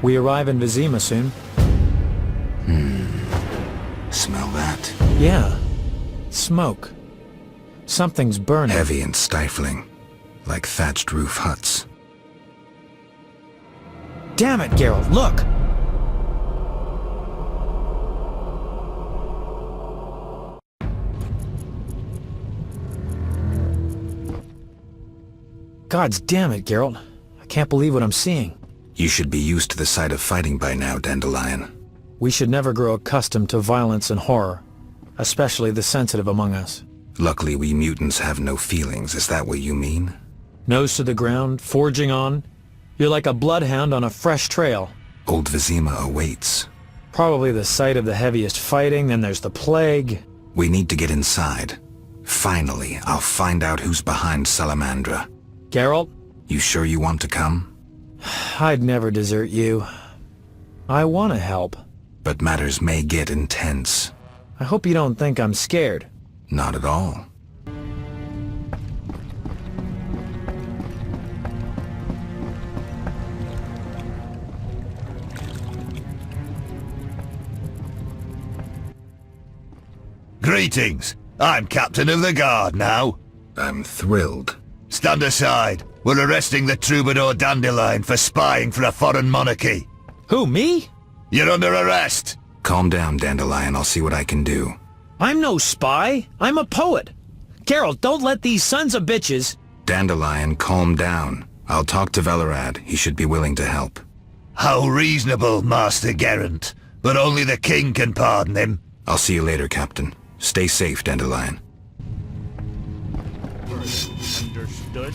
We arrive in Vizima soon. Smell that? Yeah. Smoke. Something's burning. Heavy and stifling, like thatched roof huts. Damn it, Geralt, look! Gods damn it, Geralt. I can't believe what I'm seeing. You should be used to the sight of fighting by now, Dandelion. We should never grow accustomed to violence and horror, especially the sensitive among us. Luckily, we mutants have no feelings. Is that what you mean? Nose to the ground, forging on. You're like a bloodhound on a fresh trail. Old Vizima awaits. Probably the site of the heaviest fighting, then there's the plague. We need to get inside. Finally, I'll find out who's behind Salamandra. Geralt? You sure you want to come? I'd never desert you. I want to help. But matters may get intense. I hope you don't think I'm scared. Not at all. Greetings. I'm Captain of the Guard now. I'm thrilled. Stand aside. We're arresting the troubadour Dandelion for spying for a foreign monarchy. Who, me? You're under arrest. Calm down, Dandelion. I'll see what I can do. I'm no spy. I'm a poet. Geralt, don't let these sons of bitches... Dandelion, calm down. I'll talk to Velerad. He should be willing to help. How reasonable, Master Geralt. But only the king can pardon him. I'll see you later, Captain. Stay safe, Dandelion. Understood.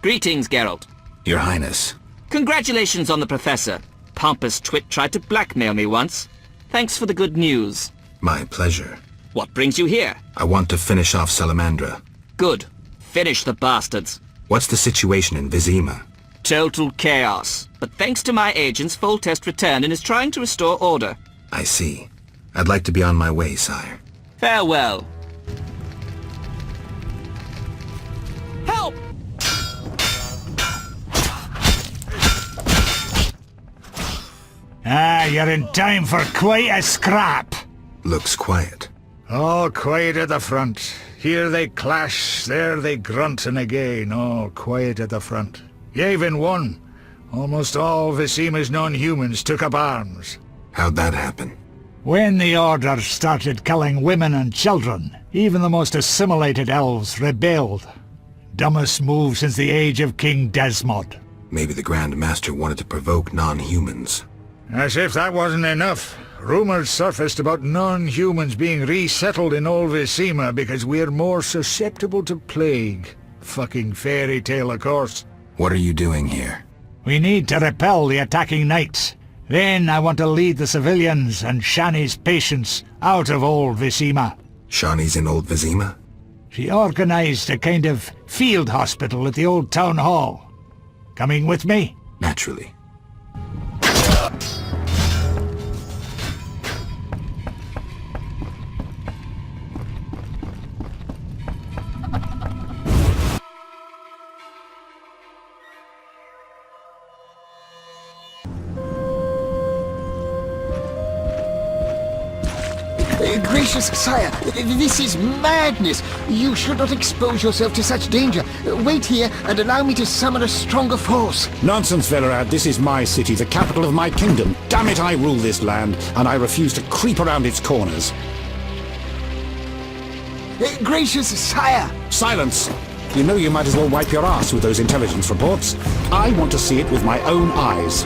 Greetings, Geralt. Your Highness. Congratulations on the Professor. Pompous twit tried to blackmail me once. Thanks for the good news. My pleasure. What brings you here? I want to finish off Salamandra. Good. Finish the bastards. What's the situation in Vizima? Total chaos. But thanks to my agents, Foltest returned and is trying to restore order. I see. I'd like to be on my way, sire. Farewell. Help! Ah, you're in time for quite a scrap. Looks quiet. All quiet at the front. Here they clash, there they grunt, and again, all quiet at the front. Yavin won. Almost all Vizima's non-humans took up arms. How'd that happen? When the Order started killing women and children, even the most assimilated elves rebelled. Dumbest move since the age of King Desmod. Maybe the Grand Master wanted to provoke non-humans. As if that wasn't enough. Rumors surfaced about non-humans being resettled in old Vizima because we're more susceptible to plague. Fucking fairy tale, of course. What are you doing here? We need to repel the attacking knights. Then I want to lead the civilians and Shani's patients out of old Vizima. Shawnee's in old Vizima? She organized a kind of field hospital at the old town hall. Coming with me? Naturally. Gracious sire, this is madness. You should not expose yourself to such danger. Wait here and allow me to summon a stronger force. Nonsense, Velerad. This is my city, the capital of my kingdom. Damn it, I rule this land, and I refuse to creep around its corners. Gracious sire! Silence! You know you might as well wipe your ass with those intelligence reports. I want to see it with my own eyes.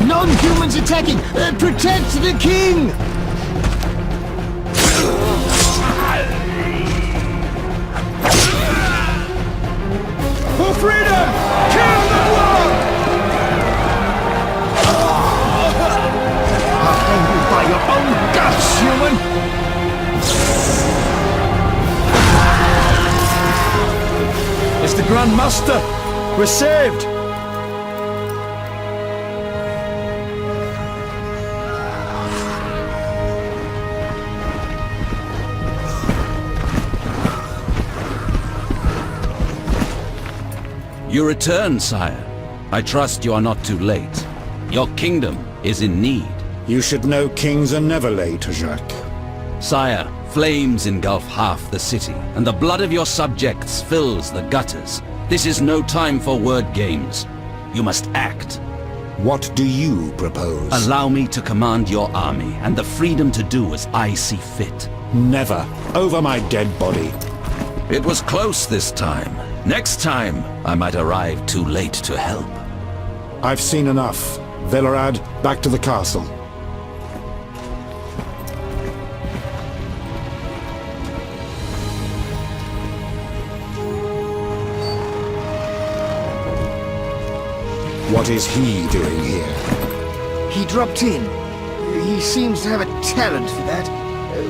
Non-humans attacking! Protect the king! For freedom! Kill the world! I'll hang you by your own guts, human! It's the Grand Master! We're saved! You return, sire. I trust you are not too late. Your kingdom is in need. You should know kings are never late, Jacques. Sire, flames engulf half the city, and the blood of your subjects fills the gutters. This is no time for word games. You must act. What do you propose? Allow me to command your army, and the freedom to do as I see fit. Never. Over my dead body. It was close this time. Next time, I might arrive too late to help. I've seen enough. Velerad, back to the castle. What is he doing here? He dropped in. He seems to have a talent for that.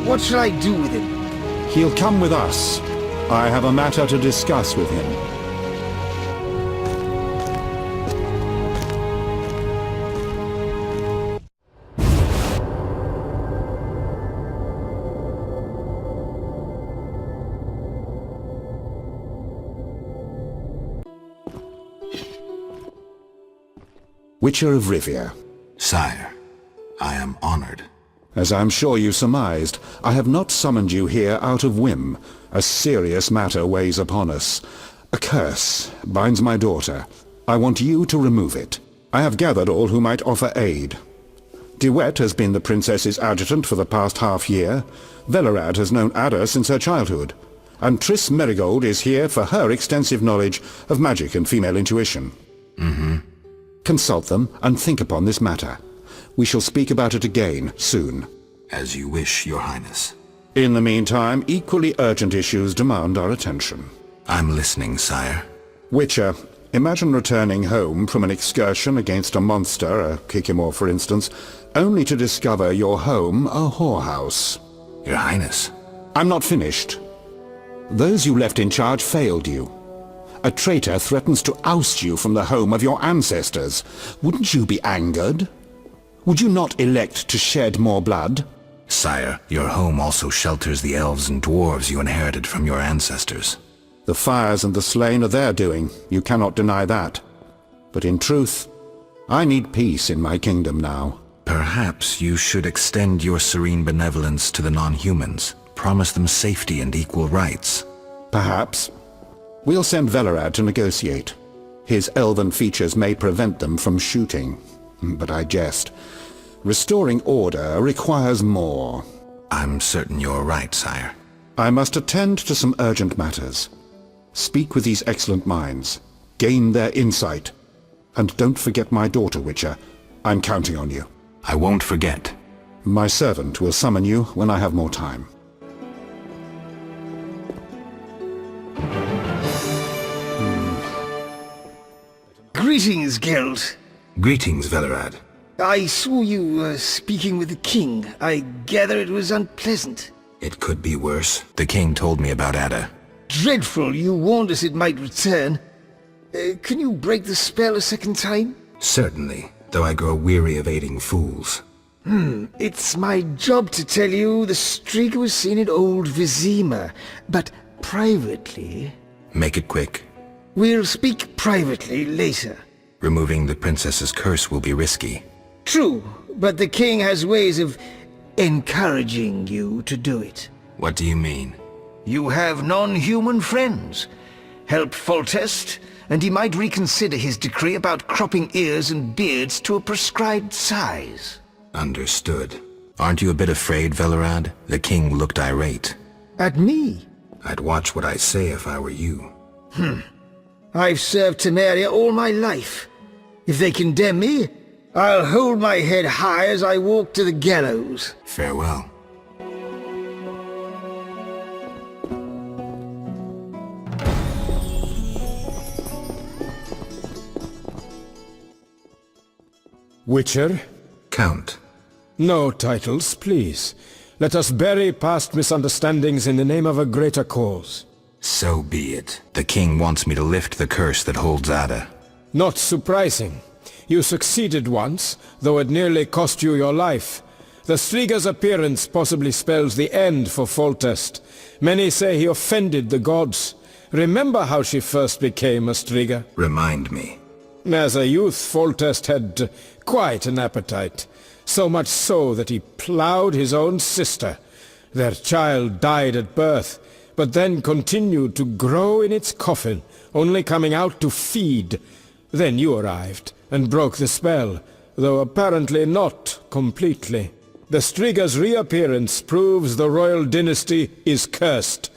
What shall I do with him? He'll come with us. I have a matter to discuss with him. Witcher of Rivia. Sire, I am honored. As I'm sure you surmised, I have not summoned you here out of whim. A serious matter weighs upon us. A curse binds my daughter. I want you to remove it. I have gathered all who might offer aid. DeWet has been the princess's adjutant for the past half-year. Velerad has known Ada since her childhood. And Triss Merigold is here for her extensive knowledge of magic and female intuition. Consult them and think upon this matter. We shall speak about it again soon. As you wish, Your Highness. In the meantime, equally urgent issues demand our attention. I'm listening, sire. Witcher, imagine returning home from an excursion against a monster, a Kikimor for instance, only to discover your home a whorehouse. Your Highness. I'm not finished. Those you left in charge failed you. A traitor threatens to oust you from the home of your ancestors. Wouldn't you be angered? Would you not elect to shed more blood? Sire, your home also shelters the elves and dwarves you inherited from your ancestors. The fires and the slain are their doing. You cannot deny that. But in truth, I need peace in my kingdom now. Perhaps you should extend your serene benevolence to the non-humans. Promise them safety and equal rights. Perhaps. We'll send Velerad to negotiate. His elven features may prevent them from shooting. But I jest. Restoring order requires more. I'm certain you're right, sire. I must attend to some urgent matters. Speak with these excellent minds. Gain their insight. And don't forget my daughter, Witcher. I'm counting on you. I won't forget. My servant will summon you when I have more time. Greetings, Geralt. Greetings, Velerad. I saw you speaking with the king. I gather it was unpleasant. It could be worse. The king told me about Ada. Dreadful, you warned us it might return. Can you break the spell a second time? Certainly, though I grow weary of aiding fools. It's my job to tell you the streaker was seen in old Vizima, but privately. Make it quick. We'll speak privately later. Removing the princess's curse will be risky. True, but the king has ways of encouraging you to do it. What do you mean? You have non-human friends. Help Foltest, and he might reconsider his decree about cropping ears and beards to a prescribed size. Understood. Aren't you a bit afraid, Velerad? The king looked irate. At me? I'd watch what I say if I were you. I've served Temeria all my life. If they condemn me, I'll hold my head high as I walk to the gallows. Farewell. Witcher? Count. No titles, please. Let us bury past misunderstandings in the name of a greater cause. So be it. The king wants me to lift the curse that holds Ada. Not surprising. You succeeded once, though it nearly cost you your life. The Striga's appearance possibly spells the end for Foltest. Many say he offended the gods. Remember how she first became a Striga? Remind me. As a youth, Foltest had quite an appetite. So much so that he ploughed his own sister. Their child died at birth, but then continued to grow in its coffin, only coming out to feed. Then you arrived, and broke the spell, though apparently not completely. The Striga's reappearance proves the royal dynasty is cursed.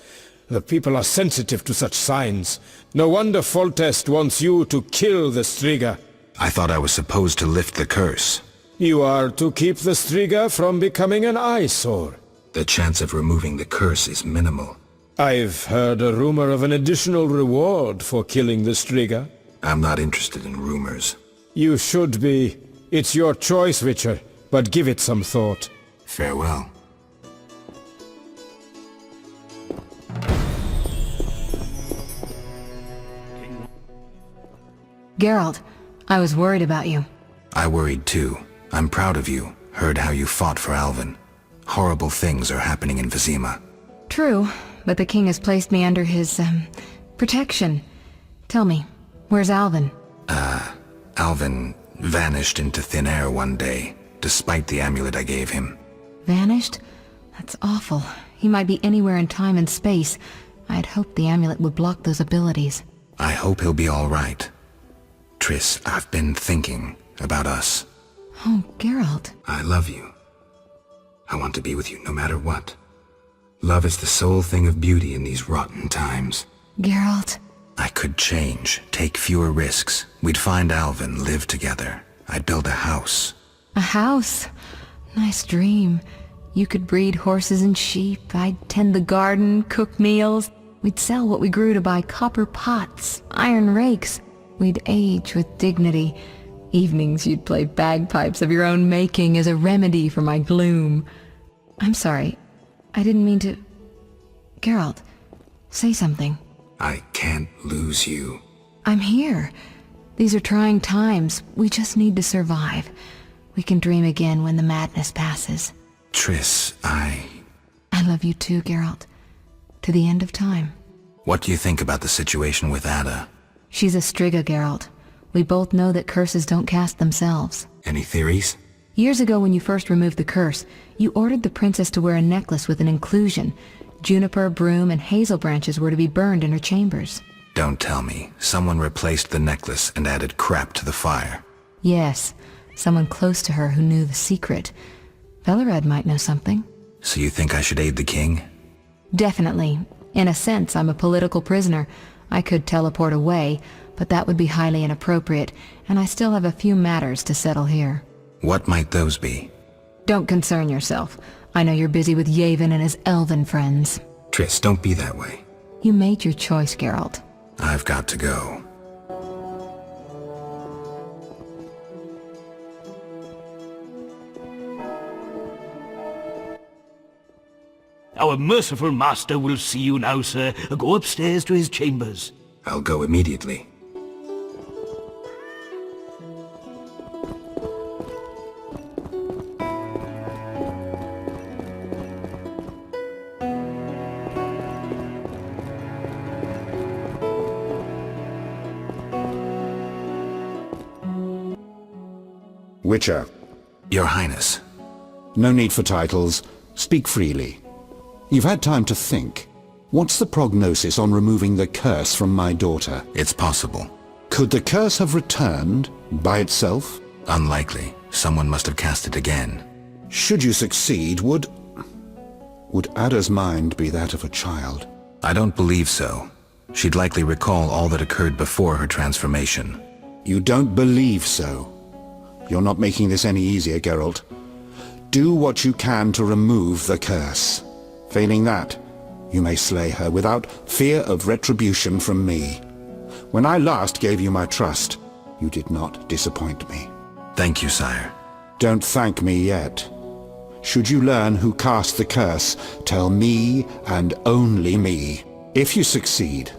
The people are sensitive to such signs. No wonder Foltest wants you to kill the Striga. I thought I was supposed to lift the curse. You are to keep the Striga from becoming an eyesore. The chance of removing the curse is minimal. I've heard a rumor of an additional reward for killing the Striga. I'm not interested in rumors. You should be. It's your choice, Witcher, but give it some thought. Farewell. Geralt, I was worried about you. I worried too. I'm proud of you. Heard how you fought for Alvin. Horrible things are happening in Vizima. True, but the king has placed me under his, protection. Tell me, where's Alvin? Alvin vanished into thin air one day, despite the amulet I gave him. Vanished? That's awful. He might be anywhere in time and space. I had hoped the amulet would block those abilities. I hope he'll be all right. Triss, I've been thinking about us. Oh, Geralt. I love you. I want to be with you no matter what. Love is the sole thing of beauty in these rotten times. Geralt. I could change, take fewer risks. We'd find Alvin, live together. I'd build a house. A house? Nice dream. You could breed horses and sheep. I'd tend the garden, cook meals. We'd sell what we grew to buy copper pots, iron rakes. We'd age with dignity. Evenings you'd play bagpipes of your own making as a remedy for my gloom. I'm sorry. I didn't mean to... Geralt, say something. I can't lose you. I'm here. These are trying times. We just need to survive. We can dream again when the madness passes. Triss, I love you too, Geralt. To the end of time. What do you think about the situation with Ada? She's a Striga, Geralt. We both know that curses don't cast themselves. Any theories? Years ago when you first removed the curse, you ordered the princess to wear a necklace with an inclusion. Juniper, broom, and hazel branches were to be burned in her chambers. Don't tell me. Someone replaced the necklace and added crap to the fire. Yes, someone close to her who knew the secret. Velerad might know something. So you think I should aid the king? Definitely. In a sense, I'm a political prisoner. I could teleport away, but that would be highly inappropriate, and I still have a few matters to settle here. What might those be? Don't concern yourself. I know you're busy with Yavin and his elven friends. Triss, don't be that way. You made your choice, Geralt. I've got to go. Our merciful master will see you now, sir. Go upstairs to his chambers. I'll go immediately. Witcher. Your Highness. No need for titles. Speak freely. You've had time to think. What's the prognosis on removing the curse from my daughter? It's possible. Could the curse have returned by itself? Unlikely. Someone must have cast it again. Should you succeed, would Ada's mind be that of a child? I don't believe so. She'd likely recall all that occurred before her transformation. You don't believe so? You're not making this any easier, Geralt. Do what you can to remove the curse. Failing that, you may slay her without fear of retribution from me. When I last gave you my trust, you did not disappoint me. Thank you, sire. Don't thank me yet. Should you learn who cast the curse, tell me and only me. If you succeed,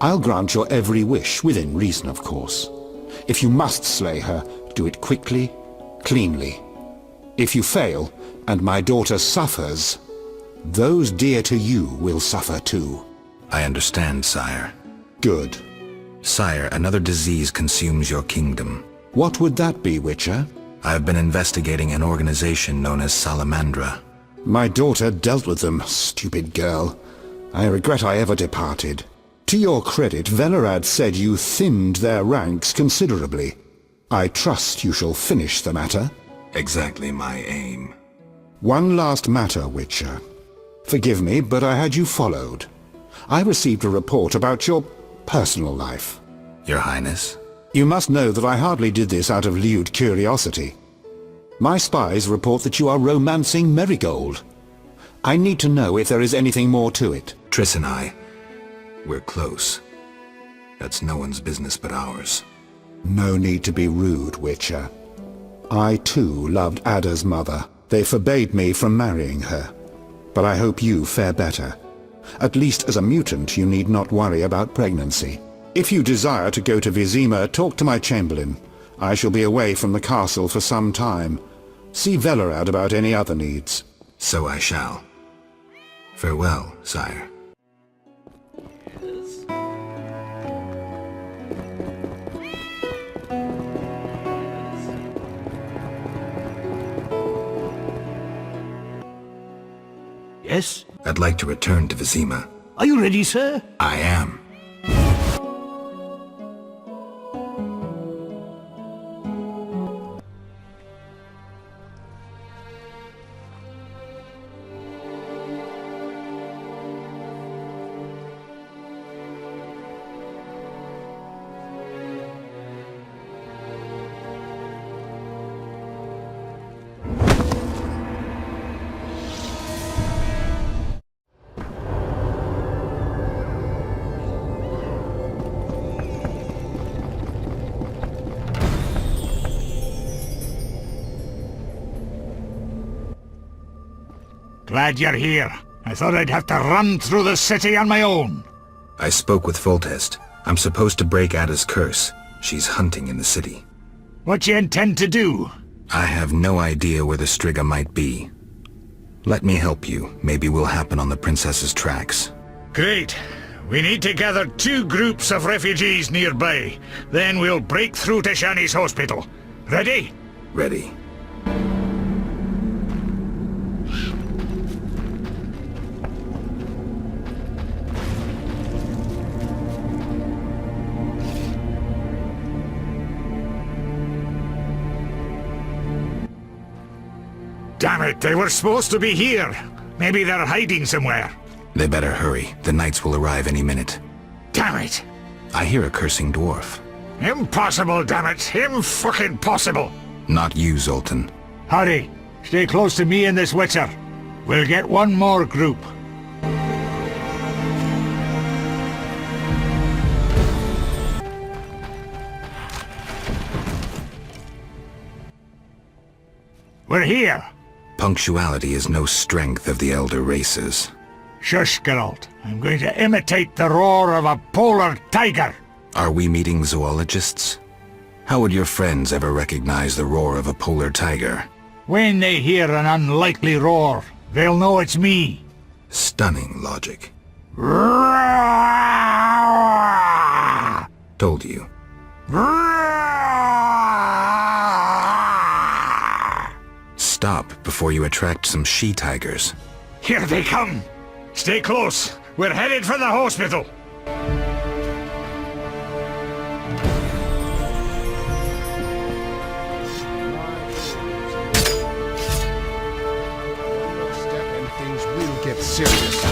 I'll grant your every wish, within reason, of course. If you must slay her, do it quickly, cleanly. If you fail, and my daughter suffers, those dear to you will suffer too. I understand, sire. Good. Sire, another disease consumes your kingdom. What would that be, Witcher? I have been investigating an organization known as Salamandra. My daughter dealt with them, stupid girl. I regret I ever departed. To your credit, Velerad said you thinned their ranks considerably. I trust you shall finish the matter. Exactly my aim. One last matter, Witcher. Forgive me, but I had you followed. I received a report about your personal life. Your Highness? You must know that I hardly did this out of lewd curiosity. My spies report that you are romancing Marigold. I need to know if there is anything more to it. Triss and I, we're close. That's no one's business but ours. No need to be rude, Witcher. I too loved Ada's mother. They forbade me from marrying her. But I hope you fare better. At least as a mutant, you need not worry about pregnancy. If you desire to go to Vizima, talk to my chamberlain. I shall be away from the castle for some time. See Velerad about any other needs. So I shall. Farewell, sire. Yes? I'd like to return to Vizima. Are you ready, sir? I am. Glad you're here. I thought I'd have to run through the city on my own. I spoke with Foltest. I'm supposed to break Ada's curse. She's hunting in the city. What you intend to do? I have no idea where the Striga might be. Let me help you. Maybe we'll happen on the princess's tracks. Great. We need to gather 2 groups of refugees nearby. Then we'll break through to Shani's hospital. Ready? Ready. Damn it, they were supposed to be here. Maybe they're hiding somewhere. They better hurry. The knights will arrive any minute. Damn it. I hear a cursing dwarf. Impossible, damn it. Imfucking-possible. Not you, Zoltan. Hurry. Stay close to me and this Witcher. We'll get one more group. We're here. Punctuality is no strength of the elder races. Shush, Geralt. I'm going to imitate the roar of a polar tiger. Are we meeting zoologists? How would your friends ever recognize the roar of a polar tiger? When they hear an unlikely roar, they'll know it's me. Stunning logic. Told you. Stop before you attract some she-tigers. Here they come. Stay close. We're headed for the hospital. Step and things will get serious.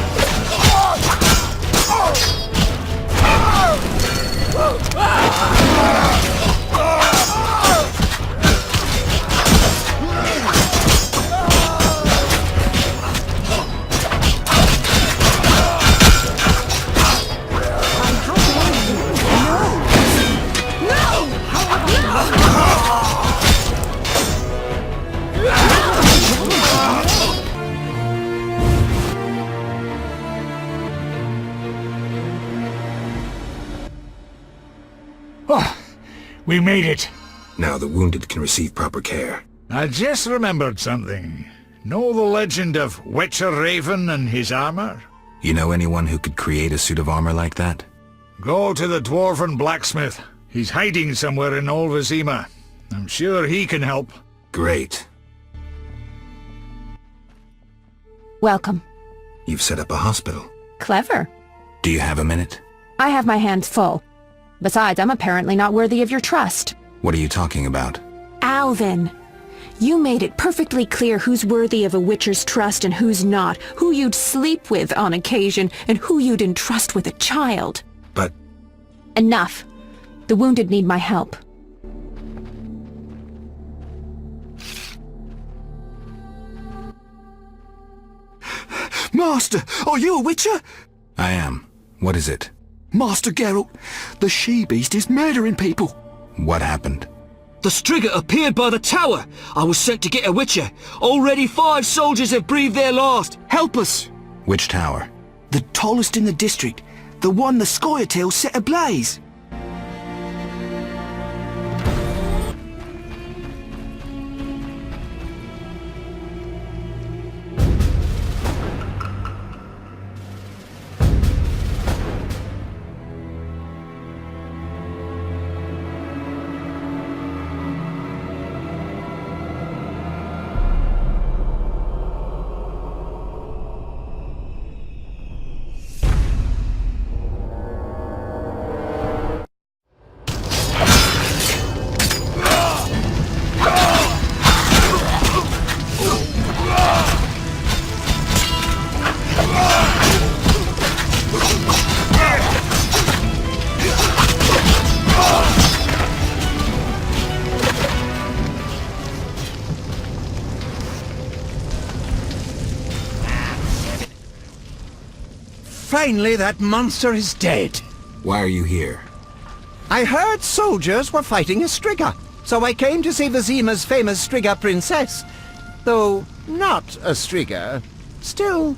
Oh, we made it. Now the wounded can receive proper care. I just remembered something. Know the legend of Witcher Raven and his armor? You know anyone who could create a suit of armor like that? Go to the dwarven blacksmith. He's hiding somewhere in old Vizima. I'm sure he can help. Great. Welcome. You've set up a hospital. Clever. Do you have a minute? I have my hands full. Besides, I'm apparently not worthy of your trust. What are you talking about? Alvin, you made it perfectly clear who's worthy of a witcher's trust and who's not, who you'd sleep with on occasion, and who you'd entrust with a child. But... Enough. The wounded need my help. Master, are you a witcher? I am. What is it? Master Geralt, the she-beast is murdering people. What happened? The Striga appeared by the tower. I was sent to get a witcher. Already 5 soldiers have breathed their last. Help us! Which tower? The tallest in the district. The one the Scoia'tael set ablaze. Finally, that monster is dead. Why are you here? I heard soldiers were fighting a Striga, so I came to see Vizima's famous Striga princess. Though not a Striga, still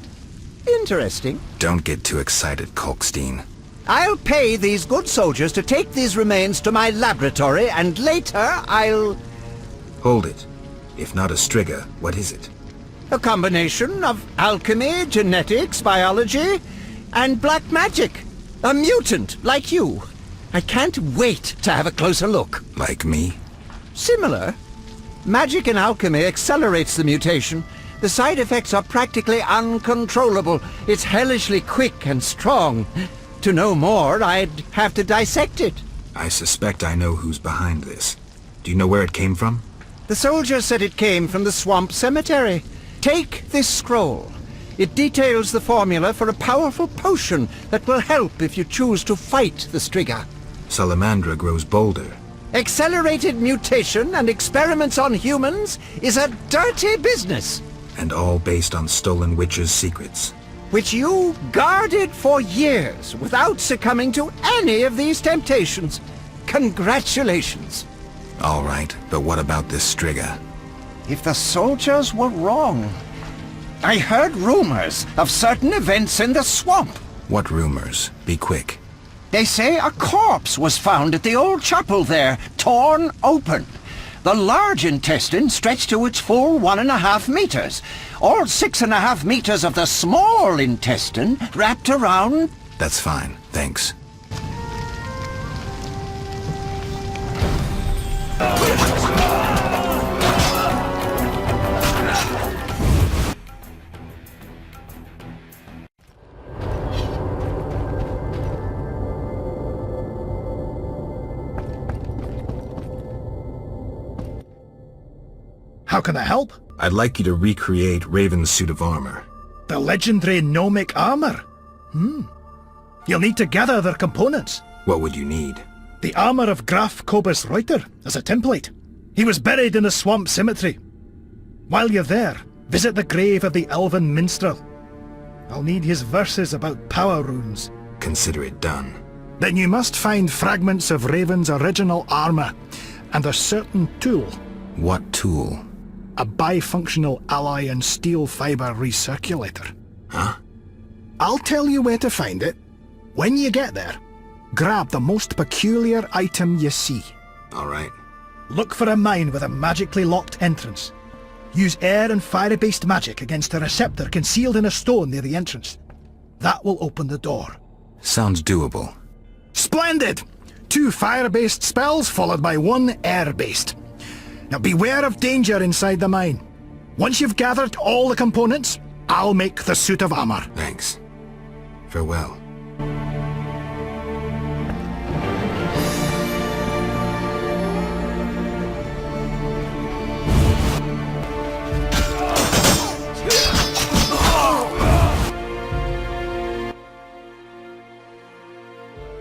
interesting. Don't get too excited, Kolkstein. I'll pay these good soldiers to take these remains to my laboratory, and later I'll... Hold it. If not a Striga, what is it? A combination of alchemy, genetics, biology, and black magic. A mutant, like you. I can't wait to have a closer look. Like me? Similar. Magic and alchemy accelerates the mutation. The side effects are practically uncontrollable. It's hellishly quick and strong. To know more, I'd have to dissect it. I suspect I know who's behind this. Do you know where it came from? The soldier said it came from the swamp cemetery. Take this scroll. It details the formula for a powerful potion that will help if you choose to fight the Striga. Salamandra grows bolder. Accelerated mutation and experiments on humans is a dirty business. And all based on stolen witches' secrets. Which you guarded for years without succumbing to any of these temptations. Congratulations. All right, but what about this Striga? If the soldiers were wrong, I heard rumors of certain events in the swamp. What rumors? Be quick. They say a corpse was found at the old chapel there, torn open. The large intestine stretched to its full 1.5 meters. All 6.5 meters of the small intestine wrapped around... That's fine, thanks. How can I help? I'd like you to recreate Raven's suit of armor. The legendary gnomic armor? You'll need to gather their components. What would you need? The armor of Graf Kobus Reuter as a template. He was buried in the swamp cemetery. While you're there, visit the grave of the elven minstrel. I'll need his verses about power runes. Consider it done. Then you must find fragments of Raven's original armor, and a certain tool. What tool? A bifunctional alloy and steel fiber recirculator. Huh? I'll tell you where to find it. When you get there, grab the most peculiar item you see. All right. Look for a mine with a magically locked entrance. Use air and fire-based magic against a receptor concealed in a stone near the entrance. That will open the door. Sounds doable. Splendid! 2 fire-based spells followed by 1 air-based. Now beware of danger inside the mine. Once you've gathered all the components, I'll make the suit of armor. Thanks. Farewell.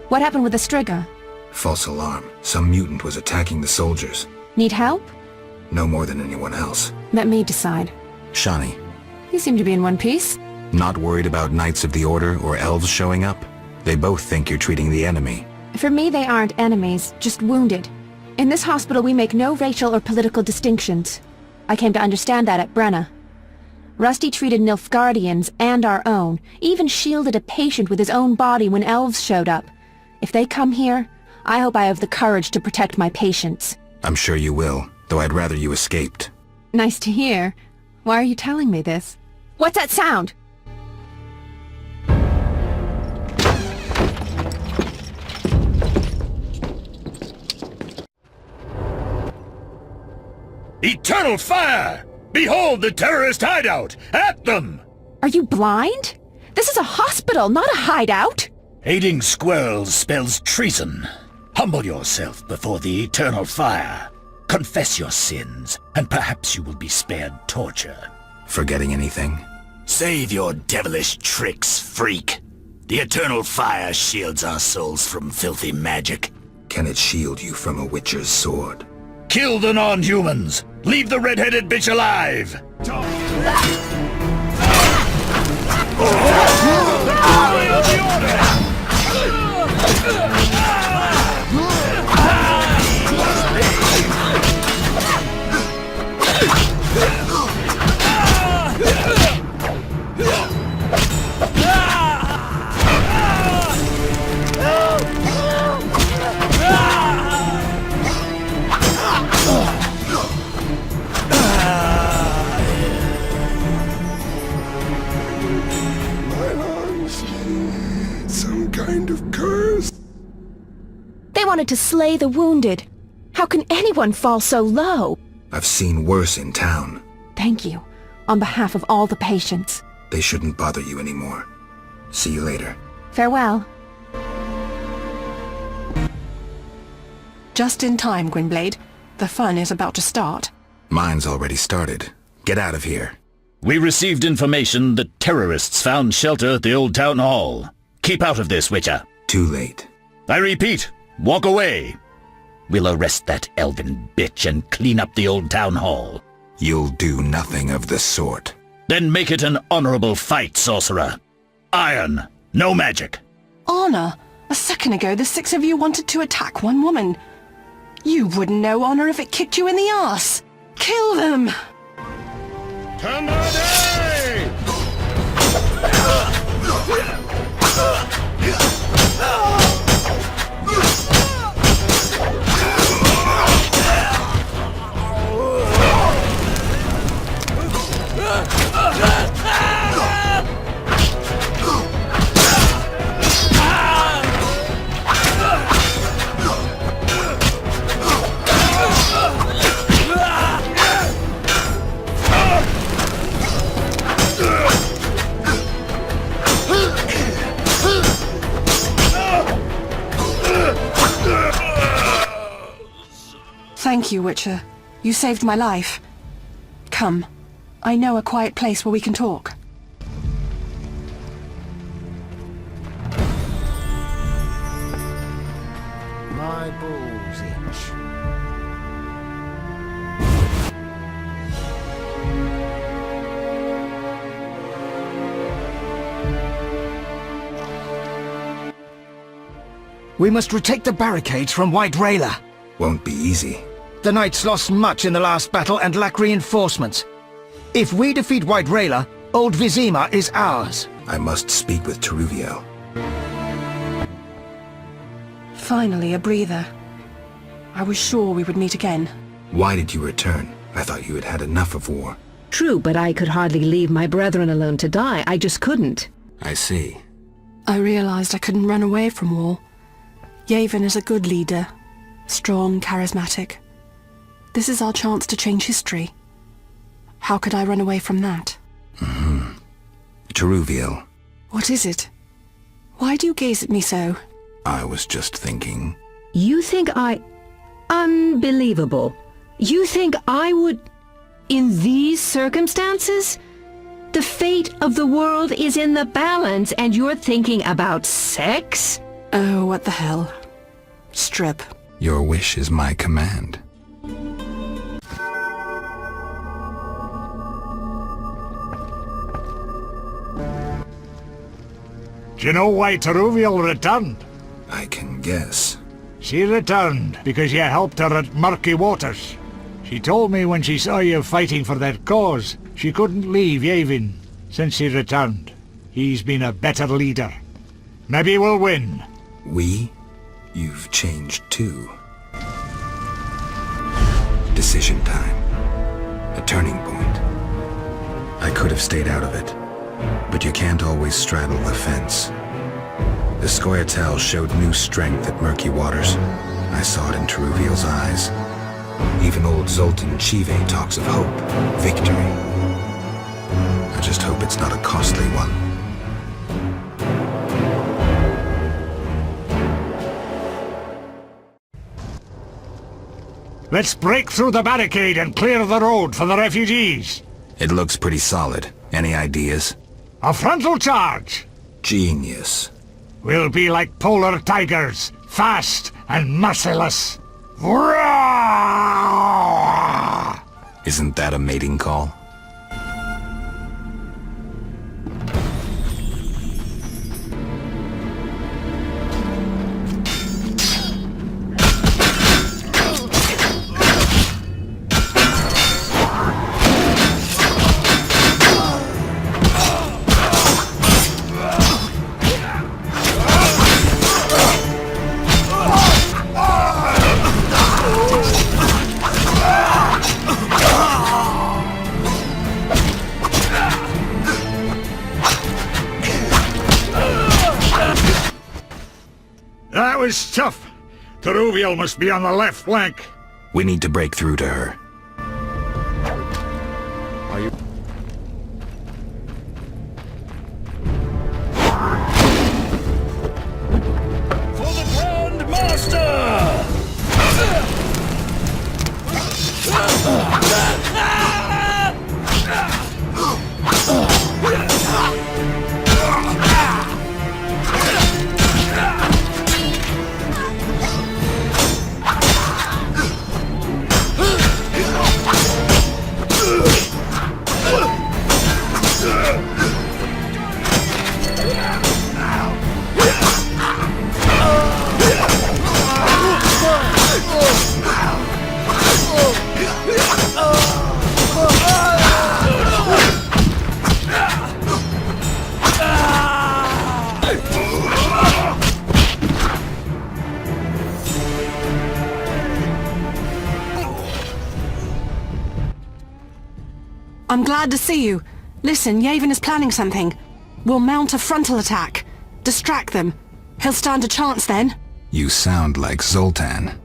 What happened with the Striga? False alarm. Some mutant was attacking the soldiers. Need help? No more than anyone else. Let me decide. Shani, You seem to be in one piece. not worried about Knights of the Order or elves showing up? They both think you're treating the enemy. For me, they aren't enemies, just wounded. In this hospital, we make no racial or political distinctions. I came to understand that at Brenna. Rusty treated Nilfgaardians and our own, even shielded a patient with his own body when elves showed up. If they come here, I hope I have the courage to protect my patients. I'm sure you will, though I'd rather you escaped. Nice to hear. Why are you telling me this? What's that sound? Eternal fire! Behold the terrorist hideout! At them! Are you blind? This is a hospital, not a hideout! Aiding squirrels spells treason. Humble yourself before the eternal fire. Confess your sins, and perhaps you will be spared torture. Forgetting anything? Save your devilish tricks, freak. The eternal fire shields our souls from filthy magic. Can it shield you from a witcher's sword? Kill the non-humans! Leave the red-headed bitch alive! Some kind of curse. They wanted to slay the wounded. How can anyone fall so low? I've seen worse in town. Thank you, on behalf of all the patients. They shouldn't bother you anymore. See you later. Farewell. Just in time, Gwynblade. The fun is about to start. Mine's already started. Get out of here. We received information that terrorists found shelter at the old town hall. Keep out of this, Witcher. Too late. I repeat, walk away. We'll arrest that elven bitch and clean up the old town hall. You'll do nothing of the sort. Then make it an honorable fight, sorcerer. Iron, no magic. Honor? A second ago, the 6 of you wanted to attack one woman. You wouldn't know honor if it kicked you in the arse. Kill them! Thank you, Witcher. You saved my life. Come. I know a quiet place where we can talk. My balls itch. We must retake the barricades from White Railer. Won't be easy. The Knights lost much in the last battle and lack reinforcements. If we defeat White Railer, Old Vizima is ours. I must speak with Teruviel. Finally, a breather. I was sure we would meet again. Why did you return? I thought you had had enough of war. True, but I could hardly leave my brethren alone to die. I just couldn't. I see. I realized I couldn't run away from war. Yavin is a good leader. Strong, charismatic. This is our chance to change history. How could I run away from that? Teruviel, What is it? Why do you gaze at me so? I was just thinking. You think Unbelievable. You think I would... In these circumstances? The fate of the world is in the balance, and you're thinking about sex? Oh, what the hell. Strip. Your wish is my command. Do you know why Teruviel returned? I can guess. She returned because you helped her at Murky Waters. She told me when she saw you fighting for their cause, she couldn't leave Yavin. Since he returned, he's been a better leader. Maybe we'll win. We? You've changed too. Decision time. A turning point. I could have stayed out of it, but you can't always straddle the fence. The Scoia'tael showed new strength at Murky Waters. I saw it in Teruviel's eyes. Even old Zoltan Chive talks of hope, victory. I just hope it's not a costly one. Let's break through the barricade and clear the road for the refugees. It looks pretty solid. Any ideas? A frontal charge! Genius. We'll be like polar tigers, fast and merciless. Isn't that a mating call? That was tough. Teruviel must be on the left flank. We need to break through to her. Are you... For the Grand Master! I'm glad to see you. Listen, Yavin is planning something. We'll mount a frontal attack. Distract them. He'll stand a chance then. You sound like Zoltan.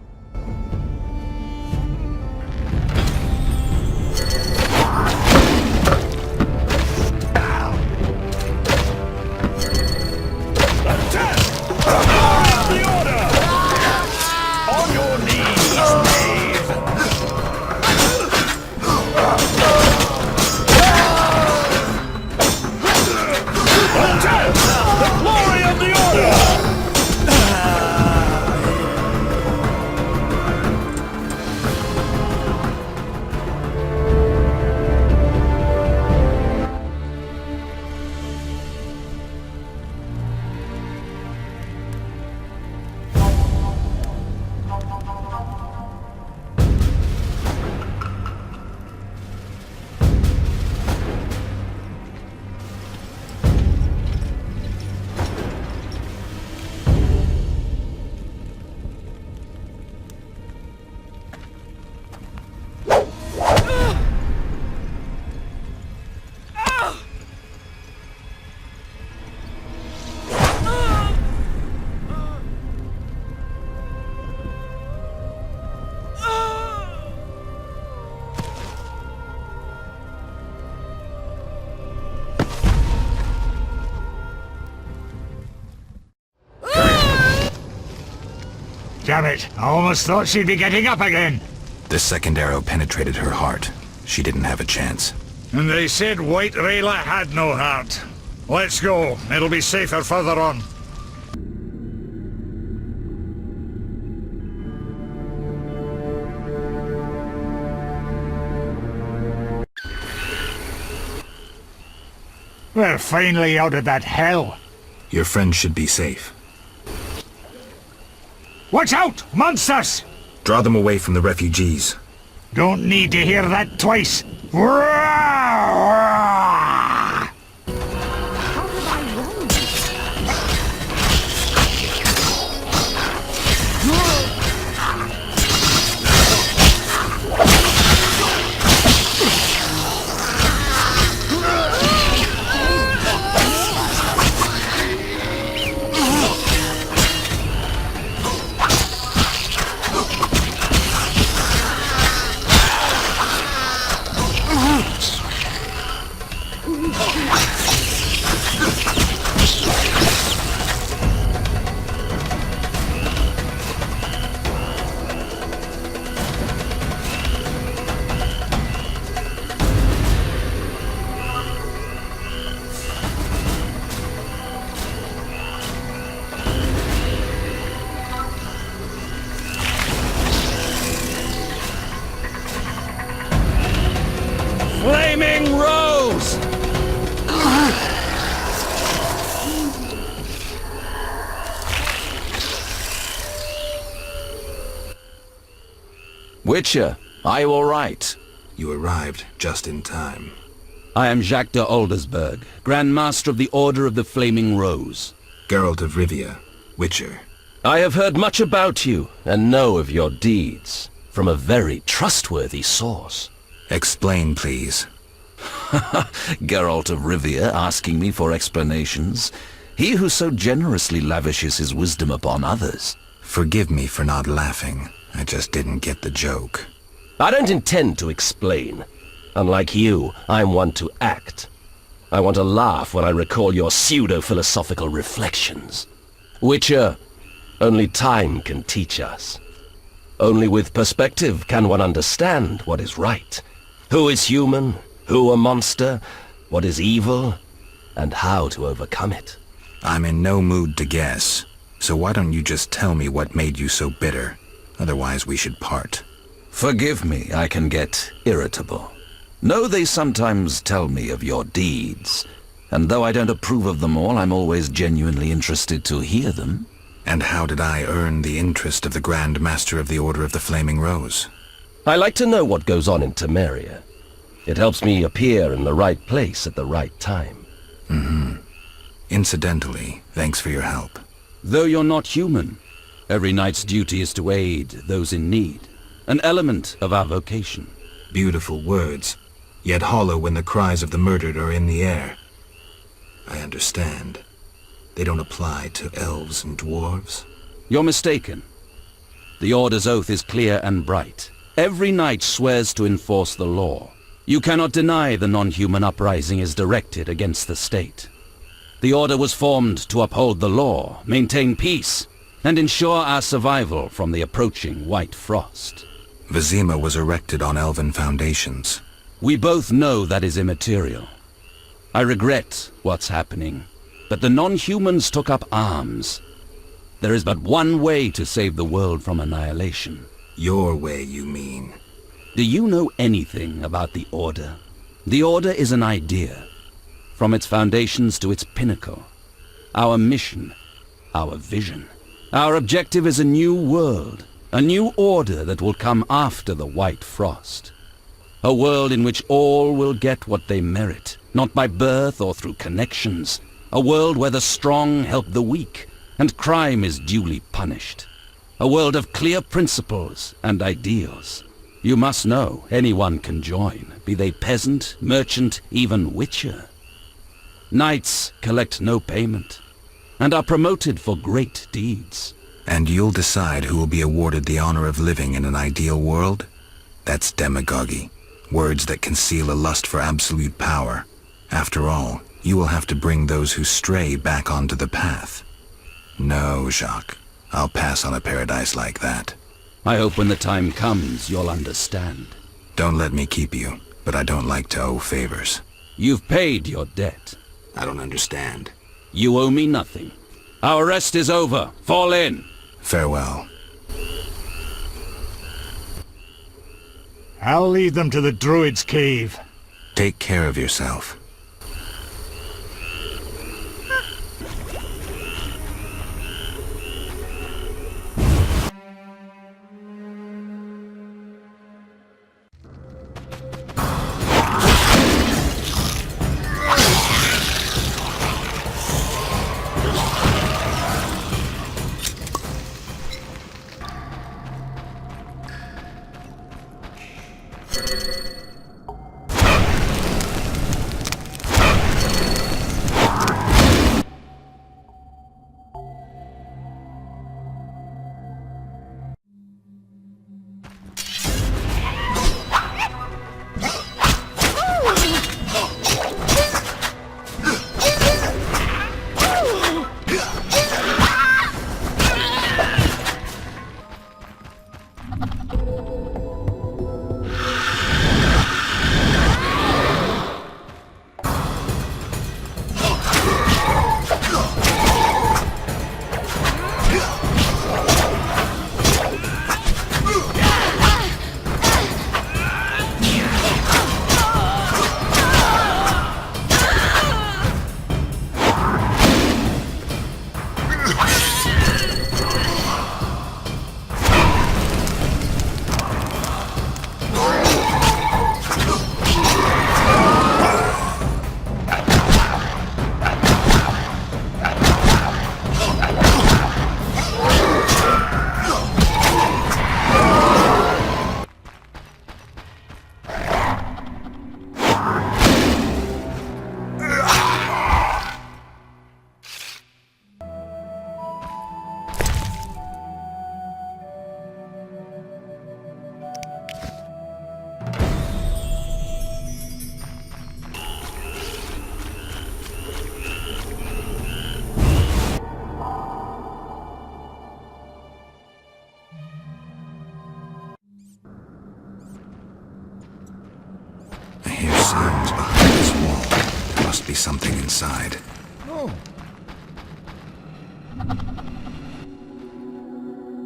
Damn it, I almost thought she'd be getting up again. The second arrow penetrated her heart. She didn't have a chance. And they said White Rayla had no heart. Let's go. It'll be safer further on. We're finally out of that hell. Your friend should be safe. Watch out! Monsters! Draw them away from the refugees. Don't need to hear that twice. Flaming Rose! Witcher, are you all right? You arrived just in time. I am Jacques de Aldersberg, Grand Master of the Order of the Flaming Rose. Geralt of Rivia, Witcher. I have heard much about you, and know of your deeds, from a very trustworthy source. Explain, please. Geralt of Rivia asking me for explanations. He who so generously lavishes his wisdom upon others. Forgive me for not laughing. I just didn't get the joke. I don't intend to explain. Unlike you, I'm one to act. I want to laugh when I recall your pseudo-philosophical reflections. Witcher, only time can teach us. Only with perspective can one understand what is right. Who is human, who a monster, what is evil, and how to overcome it. I'm in no mood to guess, so why don't you just tell me what made you so bitter? Otherwise we should part. Forgive me, I can get irritable. Know they sometimes tell me of your deeds, and though I don't approve of them all, I'm always genuinely interested to hear them. And how did I earn the interest of the Grand Master of the Order of the Flaming Rose? I like to know what goes on in Temeria. It helps me appear in the right place at the right time. Incidentally, thanks for your help. Though you're not human, every knight's duty is to aid those in need. An element of our vocation. Beautiful words, yet hollow when the cries of the murdered are in the air. I understand. They don't apply to elves and dwarves? You're mistaken. The Order's oath is clear and bright. Every knight swears to enforce the law. You cannot deny the non-human uprising is directed against the state. The Order was formed to uphold the law, maintain peace, and ensure our survival from the approaching White Frost. Vizima was erected on elven foundations. We both know that is immaterial. I regret what's happening, but the non-humans took up arms. There is but one way to save the world from annihilation. Your way, you mean? Do you know anything about the Order? The Order is an idea, from its foundations to its pinnacle. Our mission, our vision. Our objective is a new world, a new order that will come after the White Frost. A world in which all will get what they merit, not by birth or through connections. A world where the strong help the weak, and crime is duly punished. A world of clear principles and ideals. You must know anyone can join, be they peasant, merchant, even witcher. Knights collect no payment, and are promoted for great deeds. And you'll decide who will be awarded the honor of living in an ideal world? That's demagogy. Words that conceal a lust for absolute power. After all, you will have to bring those who stray back onto the path. No, Jacques. I'll pass on a paradise like that. I hope when the time comes, you'll understand. Don't let me keep you, but I don't like to owe favors. You've paid your debt. I don't understand. You owe me nothing. Our rest is over. Fall in. Farewell. I'll lead them to the Druid's cave. Take care of yourself. Sounds behind this wall. There must be something inside. Oh.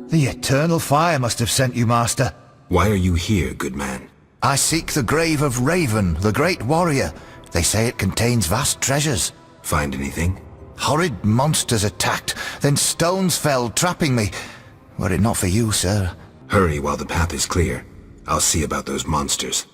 The eternal fire must have sent you, Master. Why are you here, good man? I seek the grave of Raven, the great warrior. They say it contains vast treasures. Find anything? Horrid monsters attacked, then stones fell, trapping me. Were it not for you, sir. Hurry while the path is clear. I'll see about those monsters.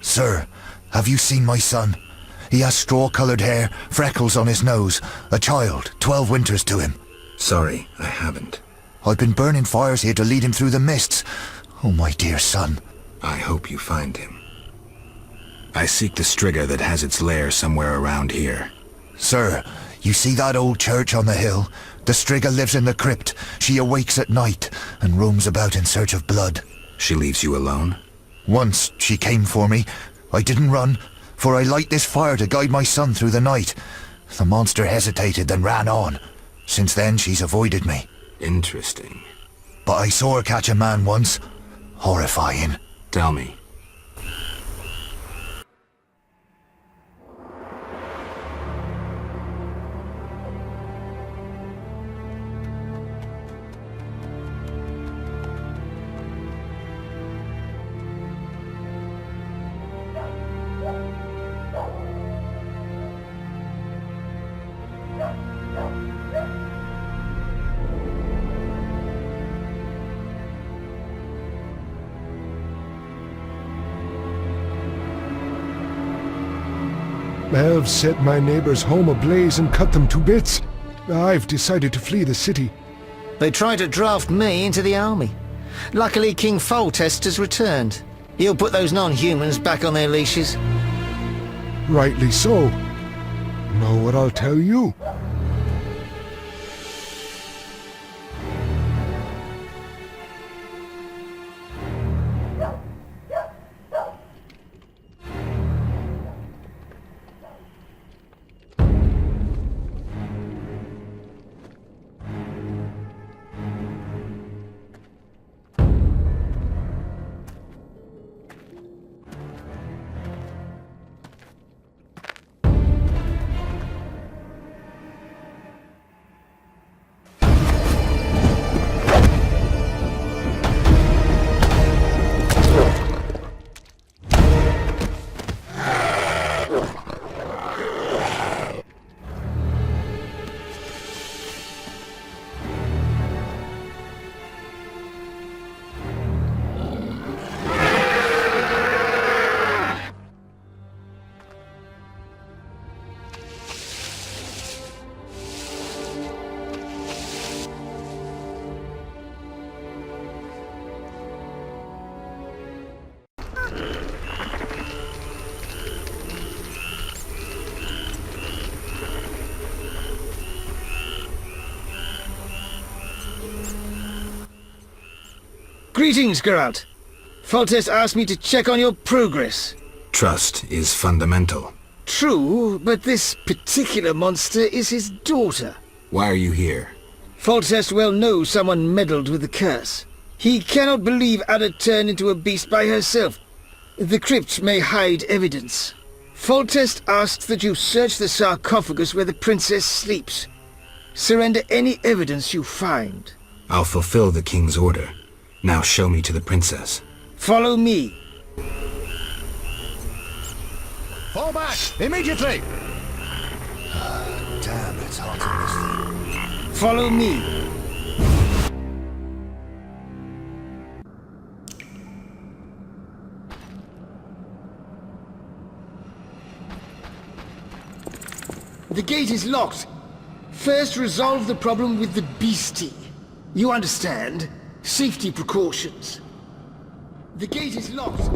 Sir, have you seen my son? He has straw-coloured hair, freckles on his nose, a child, 12 winters to him. Sorry, I haven't. I've been burning fires here to lead him through the mists. Oh, my dear son. I hope you find him. I seek the Striga that has its lair somewhere around here. Sir, you see that old church on the hill? The Striga lives in the crypt. She awakes at night and roams about in search of blood. She leaves you alone? Once she came for me. I didn't run, for I light this fire to guide my son through the night. The monster hesitated, then ran on. Since then, she's avoided me. Interesting. But I saw her catch a man once. Horrifying. Tell me. Elves set my neighbor's home ablaze and cut them to bits. I've decided to flee the city. They tried to draft me into the army. Luckily, King Foltest has returned. He'll put those non-humans back on their leashes. Rightly so. Know what I'll tell you? Greetings, Geralt. Foltest asked me to check on your progress. Trust is fundamental. True, but this particular monster is his daughter. Why are you here? Foltest well knows someone meddled with the curse. He cannot believe Ada turned into a beast by herself. The crypt may hide evidence. Foltest asks that you search the sarcophagus where the princess sleeps. Surrender any evidence you find. I'll fulfill the king's order. Now show me to the princess. Follow me. Fall back! Immediately! Damn, it's hot in this thing. Follow me. The gate is locked. First resolve the problem with the beastie. You understand? Safety precautions. The gate is locked.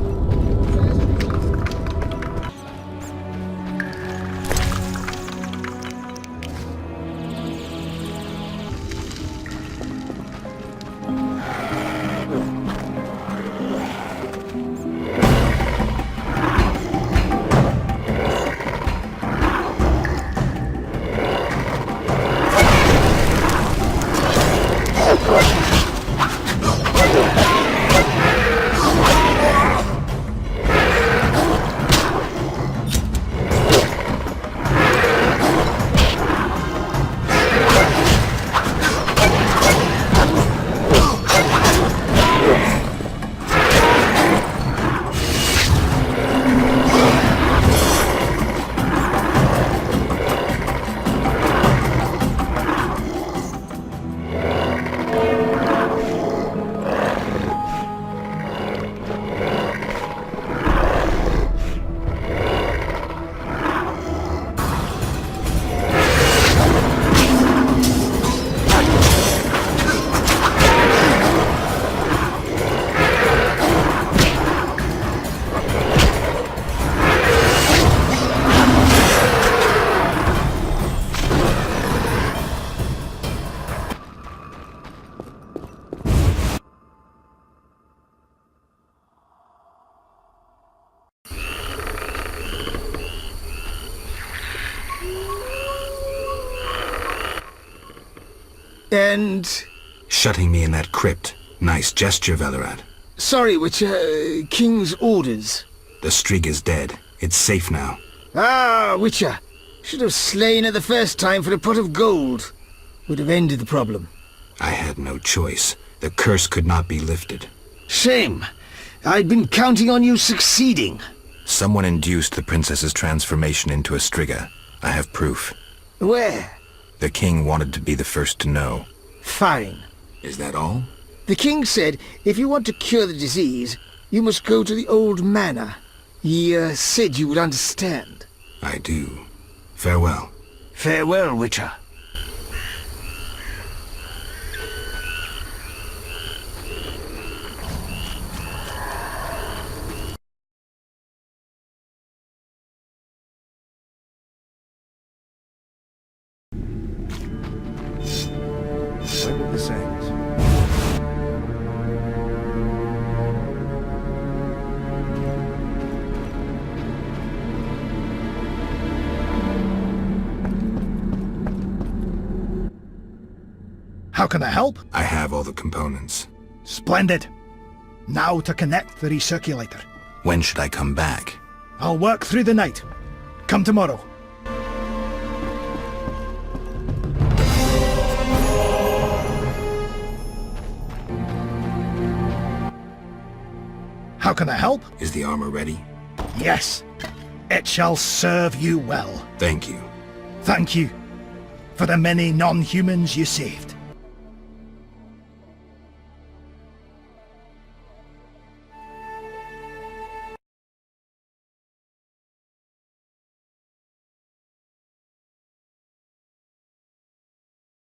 And... Shutting me in that crypt. Nice gesture, Velerad. Sorry, Witcher. King's orders. The streak is dead. It's safe now. Ah, Witcher. Should have slain her the first time for a pot of gold. Would have ended the problem. I had no choice. The curse could not be lifted. Shame. I'd been counting on you succeeding. Someone induced the princess's transformation into a striga. I have proof. Where? The king wanted to be the first to know. Fine. Is that all? The king said if you want to cure the disease, you must go to the old manor. He said you would understand. I do. Farewell. Farewell, Witcher. When will this end? How can I help? I have all the components. Splendid. Now to connect the recirculator. When should I come back? I'll work through the night. Come tomorrow. How can I help? Is the armor ready? Yes. It shall serve you well. Thank you. Thank you for the many non-humans you saved.